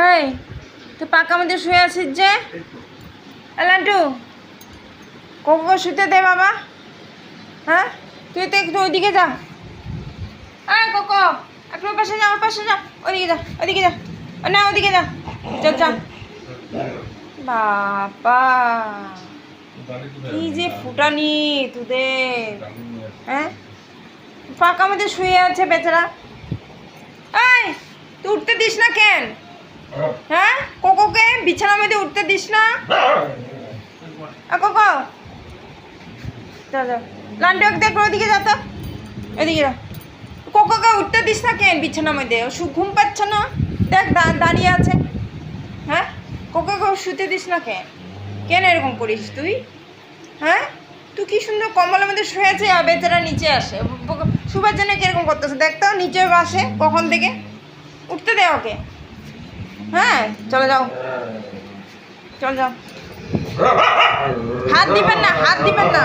এই তুই পাকা মধ্যে শুয়ে আছিস যে? লান্টু, কোকো শুতে দে বাবা। হ্যাঁ, তুই তো একটু ওইদিকে যা। হ্যাঁ কোকো, একটু ওর পাশে যা, ওর পাশে যা, ওদিকে যা, ওদিকে যা, না ওদিকে যা, চল যা। বাবা কি যে ফুটানি তোদের। হ্যাঁ, পাকা মধ্যে শুয়ে আছে বেচারা। এই তুই উঠতে দিস না কেন? হ্যাঁ, কোকোকে বিছানার মধ্যে উঠতে দিস না। কোকো চলো, লান্টু দেখ ওদিকে যা তো, ওদিকে যা। কোকোকে উঠতে দিস না কেন বিছানার মধ্যে? ঘুম পাচ্ছে না, দেখ দাঁড়িয়ে আছে। হ্যাঁ, কোকোকে শুতে দিস না কেন? কেন এরকম করিস তুই? হ্যাঁ, তুই কি সুন্দর কম্বলের মধ্যে শুয়েছে আর বেচারা নিচে আসে। শুবার জন্য কিরকম করতেছে দেখতো, নিচে আসে কখন থেকে। উঠতে দে ওকে। হ্যাঁ চলে যাও, চল যাও। হাত দিবেন না, হাত দিবেন না।